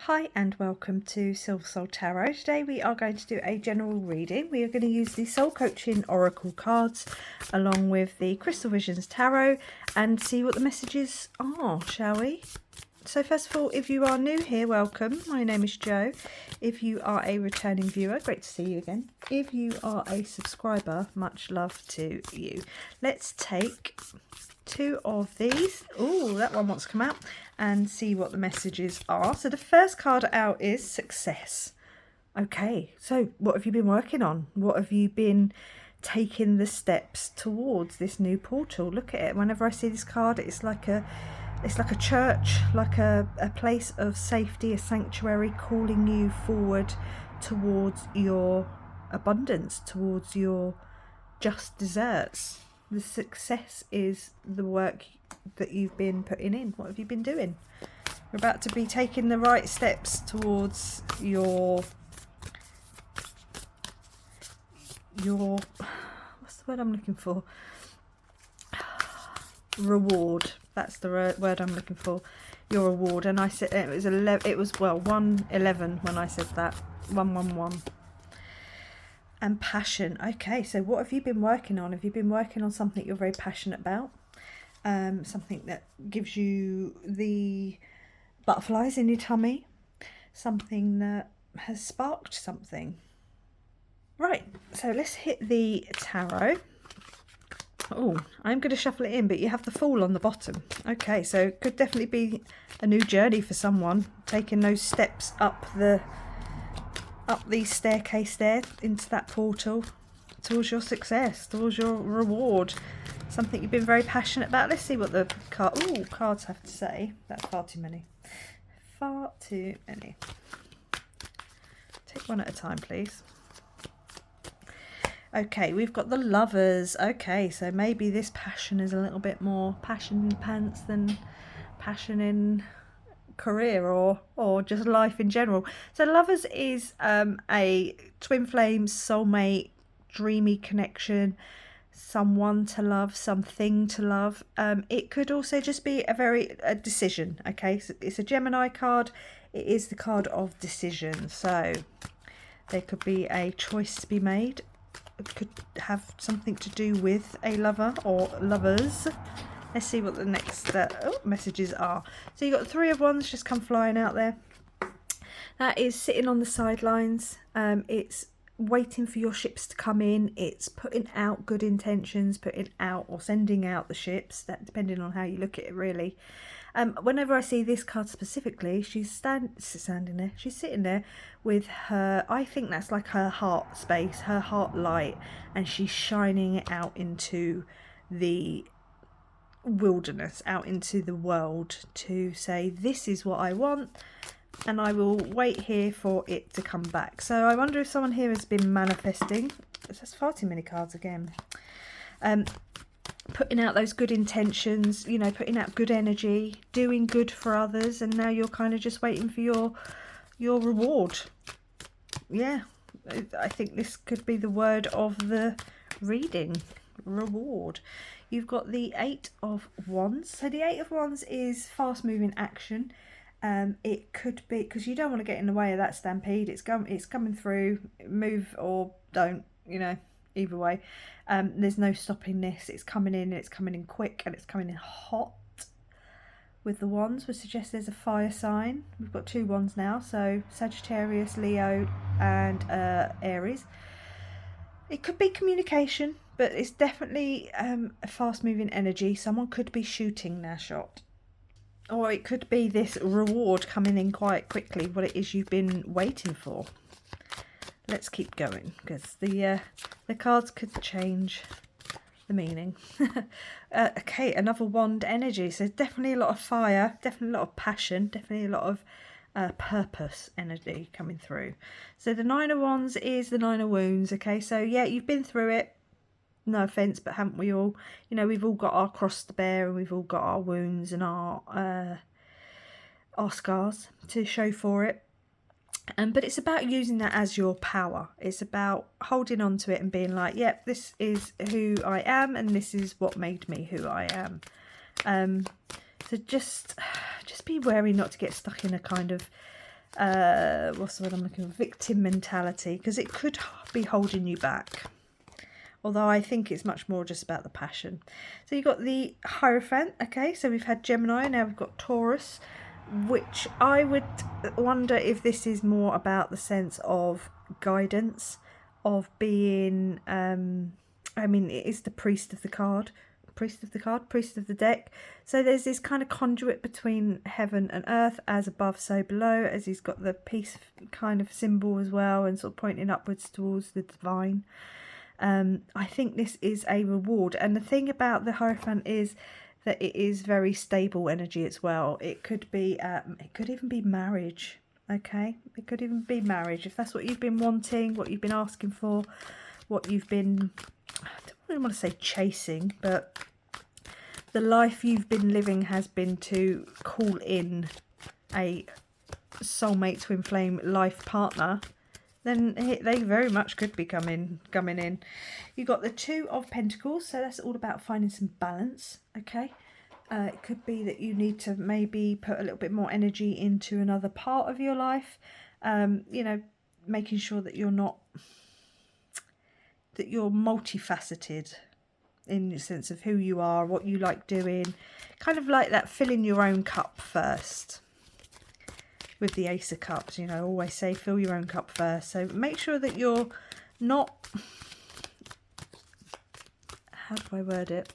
Hi and welcome to Silver Soul Tarot. Today we are going to do a general reading. We are going to use the Soul Coaching Oracle cards along with the Crystal Visions Tarot and see what the messages are, shall we? So first of all, if you are new here, welcome. My name is Jo. If you are a returning viewer, great to see you again. If you are a subscriber, much love to you. Let's take two of these. Oh, that one wants to come out and see what the messages are. So the first card out is success. Okay, so what have you been working on? What have you been taking the steps towards this new portal? Look at it. Whenever I see this card, it's like a church, like a place of safety, a sanctuary calling you forward towards your abundance, towards your just desserts. The success is the work that you've been putting in. What have you been doing? You're about to be taking the right steps towards your what's the word I'm looking for? Reward. That's the word I'm looking for. Your reward. And I said it was 11. It was 111 when I said that. 111. And passion. Okay, so what have you been working on? Have you been working on something you're very passionate about? Something that gives you the butterflies in your tummy? Something that has sparked something? Right, so let's hit the tarot. Oh, I'm going to shuffle it in, but you have the Fool on the bottom. Okay, so it could definitely be a new journey for someone, taking those steps up the staircase there into that portal towards your success, towards your reward, something you've been very passionate about. Let's see what the cards have to say. That's far too many. Far too many. Take one at a time, please. Okay, we've got the Lovers. Okay, so maybe this passion is a little bit more passion in pants than passion in career or just life in general. So Lovers is a twin flame, soulmate, dreamy connection, someone to love, something to love. It could also just be a decision. Okay, so it's a Gemini card. It is the card of decision, so there could be a choice to be made. It could have something to do with a lover or lovers. Let's see what the next messages are. So you've got 3 of Wands just come flying out there. That is sitting on the sidelines. It's waiting for your ships to come in. It's putting out good intentions, putting out or sending out the ships, that depending on how you look at it really. Whenever I see this card specifically, she's standing there. She's sitting there with her, I think that's like her heart space, her heart light, and she's shining it out into the wilderness, out into the world to say, this is what I want, and I will wait here for it to come back. So I wonder if someone here has been manifesting. That's far too many cards again. Putting out those good intentions, you know, putting out good energy, doing good for others, and now you're kind of just waiting for your reward. Yeah, I think this could be the word of the reading. Reward. You've got the 8 of Wands. So the 8 of Wands is fast moving action. It could be because you don't want to get in the way of that stampede. It's coming through. Move or don't, you know, either way. There's no stopping this. It's coming in quick, and it's coming in hot. With the Wands would suggest there's a fire sign. We've got 2 Wands now, so Sagittarius, Leo and Aries. It could be communication, but it's definitely a fast moving energy. Someone could be shooting their shot, or it could be this reward coming in quite quickly, what it is you've been waiting for. Let's keep going, because the cards could change the meaning. Okay, another Wand energy. So definitely a lot of fire, definitely a lot of passion, definitely a lot of purpose energy coming through. So the 9 of Wands is the 9 of Wounds. Okay, so yeah, you've been through it. No offence, but haven't we all? You know, we've all got our cross to bear, and we've all got our wounds and our scars to show for it. But it's about using that as your power. It's about holding on to it and being like, yep, this is who I am, and this is what made me who I am. So just be wary not to get stuck in a kind of what's the word I'm looking for? Victim mentality, because it could be holding you back. Although I think it's much more just about the passion. So you've got the Hierophant, okay, so we've had Gemini, now we've got Taurus, which I would wonder if this is more about the sense of guidance, of being, I mean, it is the priest of the deck. So there's this kind of conduit between heaven and earth, as above so below, as he's got the peace kind of symbol as well, and sort of pointing upwards towards the divine. I think this is a reward, and the thing about the Hierophant is that it is very stable energy as well. It could be, it could even be marriage. Okay, it could even be marriage if that's what you've been wanting, what you've been asking for, what you've been, I don't really want to say chasing, but the life you've been living has been to call in a soulmate, twin flame life partner. Then they very much could be coming in. You've got the Two of Pentacles, so that's all about finding some balance, okay? It could be that you need to maybe put a little bit more energy into another part of your life, you know, making sure that you're not, that you're multifaceted in the sense of who you are, what you like doing, kind of like that, filling your own cup first. With the Ace of Cups, you know, always say fill your own cup first. So make sure that you're not, how do I word it?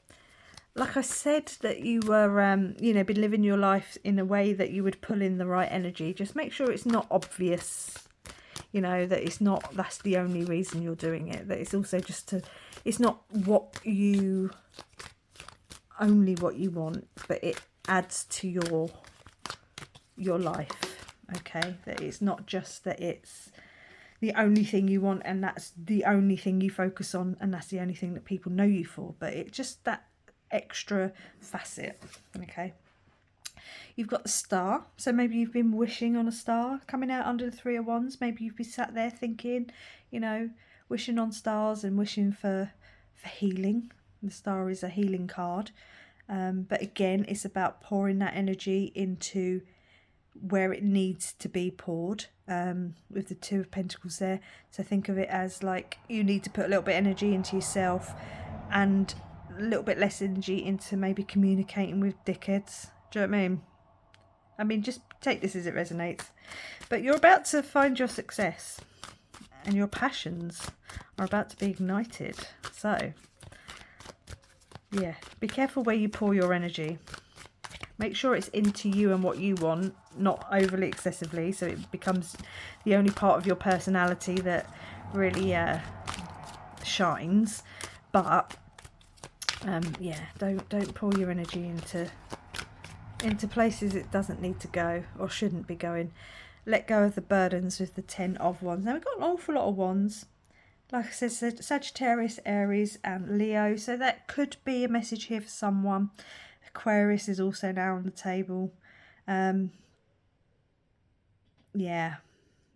Like I said, that you were, you know, been living your life in a way that you would pull in the right energy. Just make sure it's not obvious, you know, that it's not, that's the only reason you're doing it. That it's also just to, it's not what you, only what you want, but it adds to your life. Okay, that it's not just that it's the only thing you want and that's the only thing you focus on and that's the only thing that people know you for, but it's just that extra facet. Okay, you've got the Star, so maybe you've been wishing on a star coming out under the Three of Wands. Maybe you've been sat there thinking, you know, wishing on stars and wishing for healing. The Star is a healing card, but again, it's about pouring that energy into where it needs to be poured, with the Two of Pentacles there. So think of it as like you need to put a little bit of energy into yourself and a little bit less energy into maybe communicating with dickheads. Do you know what I mean? I mean, just take this as it resonates. But you're about to find your success and your passions are about to be ignited. So yeah, be careful where you pour your energy. Make sure it's into you and what you want, not overly excessively, so it becomes the only part of your personality that really shines. But yeah, don't pour your energy into places it doesn't need to go or shouldn't be going. Let go of the burdens with the Ten of Wands. Now we've got an awful lot of wands. Like I said, Sagittarius, Aries and Leo. So that could be a message here for someone. Aquarius is also now on the table. Yeah,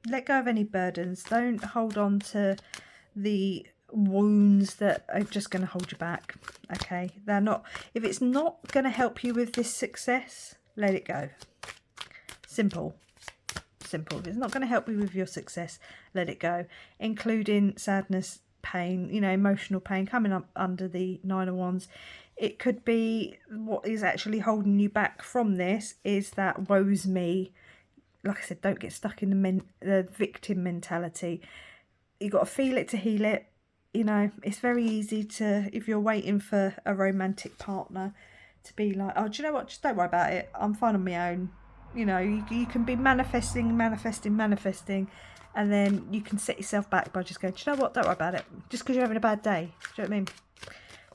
let go of any burdens. Don't hold on to the wounds that are just going to hold you back. Okay, they're not, if it's not going to help you with this success, let it go. Simple. If it's not going to help you with your success, let it go, including sadness, pain, you know, emotional pain coming up under the Nine of Wands. It could be what is actually holding you back from this is that woe's me. Like I said, don't get stuck in the victim mentality. You've got to feel it to heal it. You know, it's very easy to, if you're waiting for a romantic partner, to be like, oh, do you know what? Just don't worry about it. I'm fine on my own. You know, you can be manifesting, and then you can set yourself back by just going, do you know what? Don't worry about it. Just because you're having a bad day. Do you know what I mean?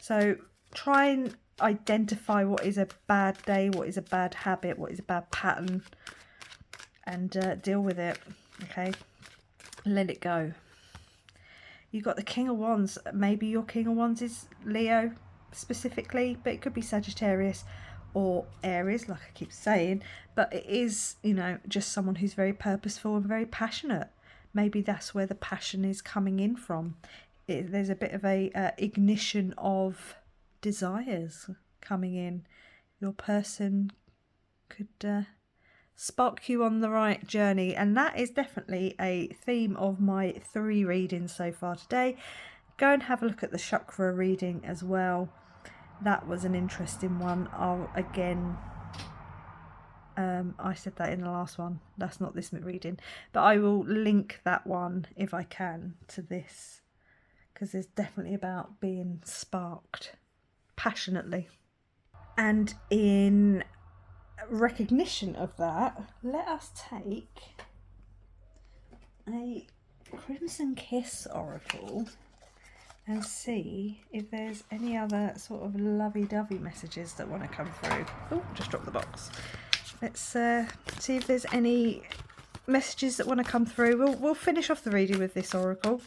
So try and identify what is a bad day, what is a bad habit, what is a bad pattern, and deal with it. Okay, let it go. You've got the King of Wands. Maybe your King of Wands is Leo specifically, but it could be Sagittarius or Aries, like I keep saying. But it is, you know, just someone who's very purposeful and very passionate. Maybe that's where the passion is coming in from. There's a bit of a ignition of desires coming in. Your person could spark you on the right journey. And that is definitely a theme of my 3 readings so far today. Go and have a look at the chakra reading as well. That was an interesting one. I said that in the last one. That's not this reading, but I will link that one if I can to this, because there's definitely about being sparked passionately. And in recognition of that, let us take a Crimson Kiss Oracle and see if there's any other sort of lovey-dovey messages that want to come through. Oh, just dropped the box. Let's see if there's any messages that want to come through. We'll finish off the reading with this oracle.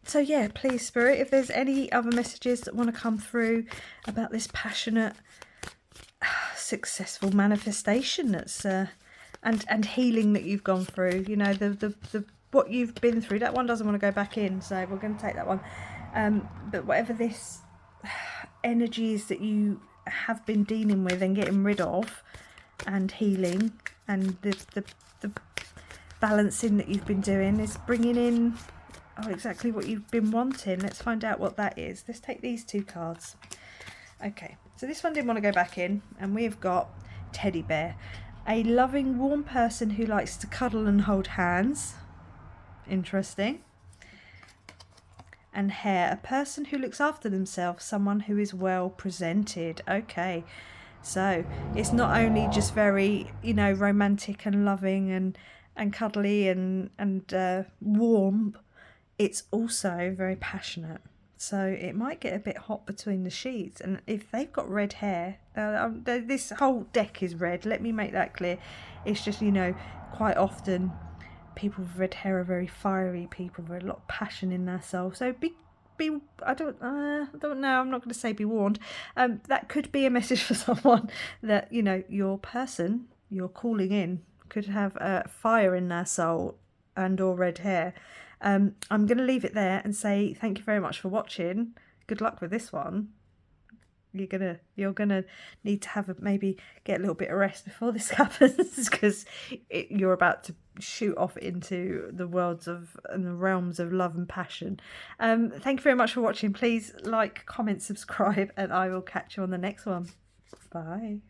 So yeah, please, Spirit, if there's any other messages that want to come through about this passionate, successful manifestation that's and healing that you've gone through. You know, the what you've been through. That one doesn't want to go back in, so we're going to take that one. But whatever this energy is that you have been dealing with and getting rid of and healing, and the balancing that you've been doing is bringing in exactly what you've been wanting. Let's find out what that is. Let's take these 2 cards. Okay, so this one didn't want to go back in, and we've got Teddy Bear, a loving, warm person who likes to cuddle and hold hands. Interesting. And Hare, a person who looks after themselves, someone who is well presented. Okay, so it's not only just very, you know, romantic and loving and cuddly and warm, it's also very passionate. So it might get a bit hot between the sheets. And if they've got red hair, this whole deck is red, let me make that clear. It's just, you know, quite often people with red hair are very fiery people with a lot of passion in their soul. So be I don't know, I'm not going to say be warned. That could be a message for someone that, you know, your person you're calling in could have fire in their soul and or red hair. I'm going to leave it there and say thank you very much for watching. Good luck with this one. You're gonna need to have maybe get a little bit of rest before this happens, because you're about to shoot off into the worlds of and the realms of love and passion. Thank you very much for watching. Please like, comment, subscribe, and I will catch you on the next one. Bye.